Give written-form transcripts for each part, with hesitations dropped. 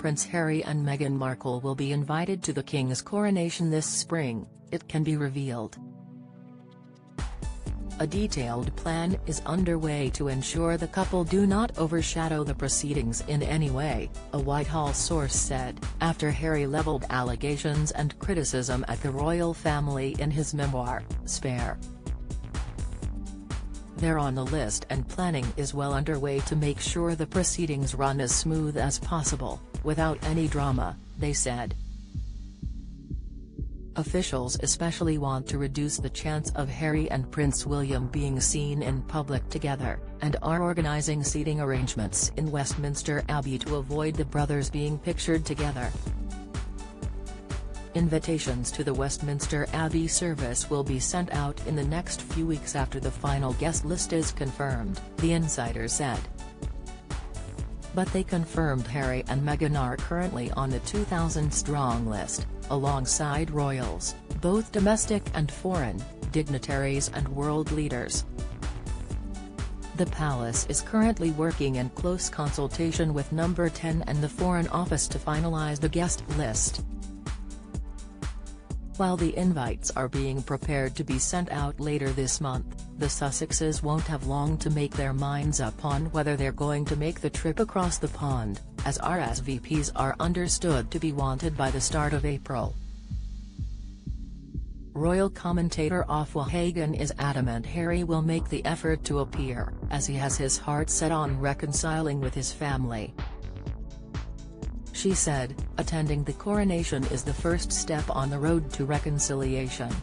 Prince Harry and Meghan Markle will be invited to the King's coronation this spring, it can be revealed. A detailed plan is underway to ensure the couple do not overshadow the proceedings in any way, a Whitehall source said, after Harry leveled allegations and criticism at the royal family in his memoir, Spare. They're on the list and planning is well underway to make sure the proceedings run as smooth as possible, without any drama, they said. Officials especially want to reduce the chance of Harry and Prince William being seen in public together, and are organising seating arrangements in Westminster Abbey to avoid the brothers being pictured together. Invitations to the Westminster Abbey service will be sent out in the next few weeks after the final guest list is confirmed, the insider said. But they confirmed Harry and Meghan are currently on the 2,000-strong list, alongside royals, both domestic and foreign, dignitaries and world leaders. The palace is currently working in close consultation with Number 10 and the Foreign Office to finalise the guest list. While the invites are being prepared to be sent out later this month, the Sussexes won't have long to make their minds up on whether they're going to make the trip across the pond, as RSVPs are understood to be wanted by the start of April. Royal commentator Afua Hagan is adamant Harry will make the effort to appear, as he has his heart set on reconciling with his family. She said, attending the coronation is the first step on the road to reconciliation.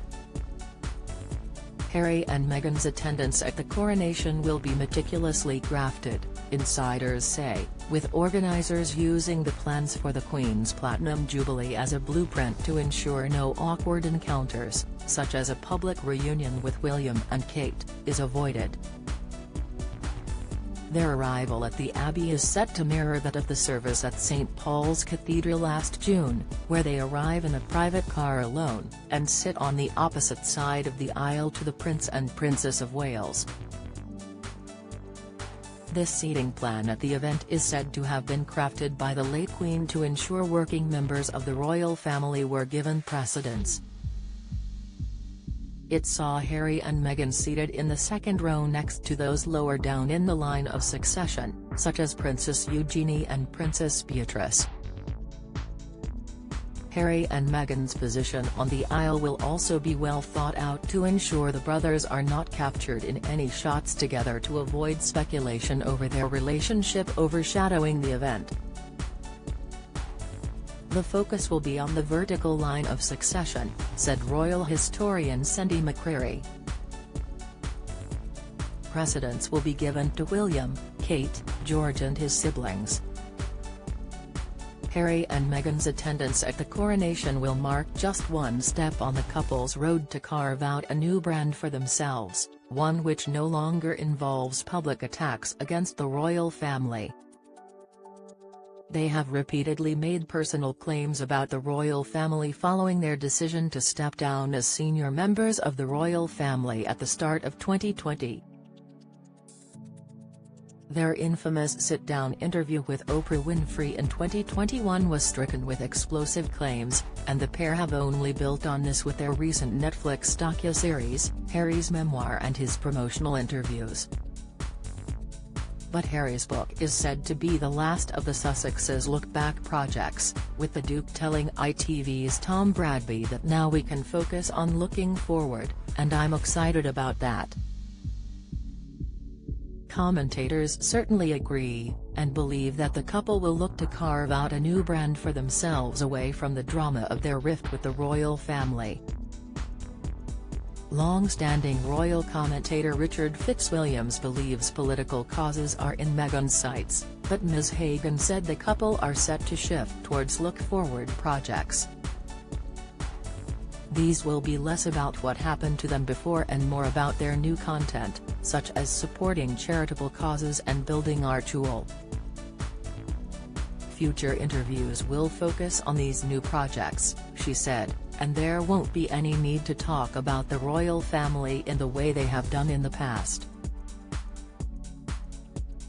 Harry and Meghan's attendance at the coronation will be meticulously crafted, insiders say, with organisers using the plans for the Queen's Platinum Jubilee as a blueprint to ensure no awkward encounters, such as a public reunion with William and Kate, is avoided. Their arrival at the Abbey is set to mirror that of the service at St Paul's Cathedral last June, where they arrive in a private car alone, and sit on the opposite side of the aisle to the Prince and Princess of Wales. This seating plan at the event is said to have been crafted by the late Queen to ensure working members of the royal family were given precedence. It saw Harry and Meghan seated in the second row next to those lower down in the line of succession, such as Princess Eugenie and Princess Beatrice. Harry and Meghan's position on the aisle will also be well thought out to ensure the brothers are not captured in any shots together to avoid speculation over their relationship overshadowing the event. The focus will be on the vertical line of succession, said royal historian Cindy McCreary. Precedence will be given to William, Kate, George and his siblings. Harry and Meghan's attendance at the coronation will mark just one step on the couple's road to carve out a new brand for themselves, one which no longer involves public attacks against the royal family. They have repeatedly made personal claims about the royal family following their decision to step down as senior members of the royal family at the start of 2020. Their infamous sit-down interview with Oprah Winfrey in 2021 was stricken with explosive claims, and the pair have only built on this with their recent Netflix docuseries, Harry's memoir and his promotional interviews. But Harry's book is said to be the last of the Sussexes' look-back projects, with the Duke telling ITV's Tom Bradby that now we can focus on looking forward, and I'm excited about that. Commentators certainly agree, and believe that the couple will look to carve out a new brand for themselves away from the drama of their rift with the royal family. Long-standing royal commentator Richard Fitzwilliams believes political causes are in Meghan's sights, but Ms. Hagan said the couple are set to shift towards look-forward projects. These will be less about what happened to them before and more about their new content, such as supporting charitable causes and building our tool. Future interviews will focus on these new projects, she said, and there won't be any need to talk about the royal family in the way they have done in the past.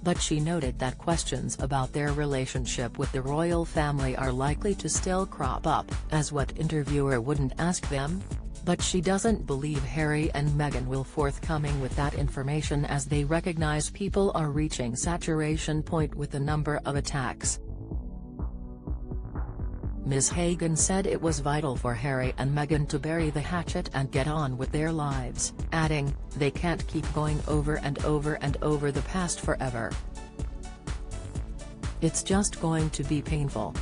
but she noted that questions about their relationship with the royal family are likely to still crop up, as what interviewer wouldn't ask them? But she doesn't believe Harry and Meghan will forthcoming with that information, as they recognize people are reaching saturation point with the number of attacks. Ms. Hagan said it was vital for Harry and Meghan to bury the hatchet and get on with their lives, adding, "They can't keep going over and over and over the past forever. It's just going to be painful."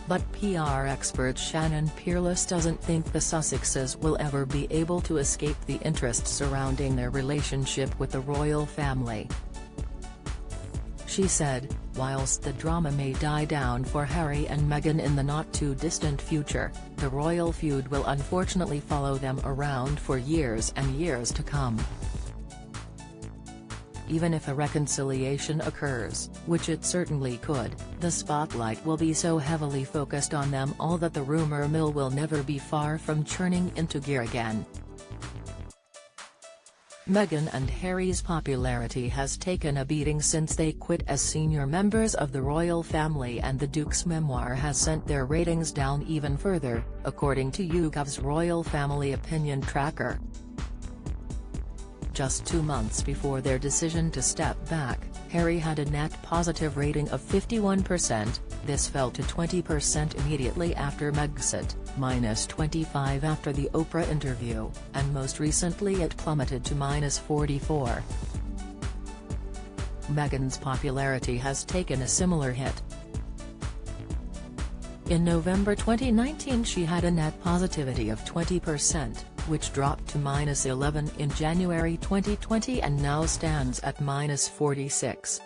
But PR expert Shannon Peerless doesn't think the Sussexes will ever be able to escape the interest surrounding their relationship with the royal family. She said, whilst the drama may die down for Harry and Meghan in the not-too-distant future, the royal feud will unfortunately follow them around for years and years to come. Even if a reconciliation occurs, which it certainly could, the spotlight will be so heavily focused on them all that the rumour mill will never be far from churning into gear again. Meghan and Harry's popularity has taken a beating since they quit as senior members of the royal family, and the Duke's memoir has sent their ratings down even further, according to YouGov's Royal Family Opinion Tracker. Just 2 months before their decision to step back, Harry had a net positive rating of 51%, this fell to 20% immediately after Megxit, -25 after the Oprah interview, and most recently it plummeted to -44. Meghan's popularity has taken a similar hit. In November 2019 she had a net positivity of 20%, which dropped to -11 in January 2020 and now stands at -46.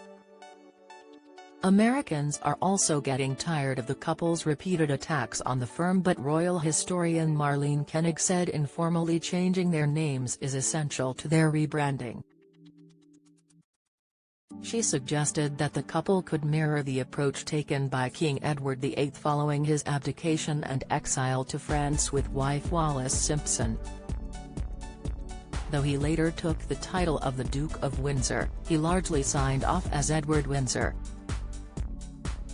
Americans are also getting tired of the couple's repeated attacks on the firm, but royal historian Marlene Koenig said informally changing their names is essential to their rebranding. She suggested that the couple could mirror the approach taken by King Edward VIII following his abdication and exile to France with wife Wallis Simpson. Though he later took the title of the Duke of Windsor, he largely signed off as Edward Windsor.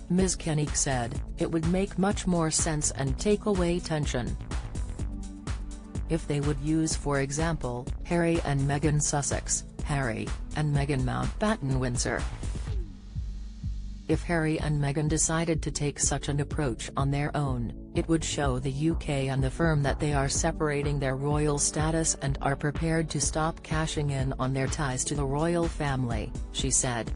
Ms. Koenig said, "It would make much more sense and take away tension if they would use, for example, Harry and Meghan Sussex, Harry and Meghan Mountbatten Windsor." If Harry and Meghan decided to take such an approach on their own, it would show the UK and the firm that they are separating their royal status and are prepared to stop cashing in on their ties to the royal family, she said.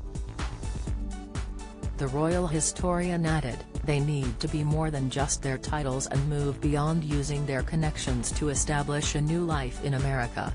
The royal historian added, "They need to be more than just their titles and move beyond using their connections to establish a new life in America."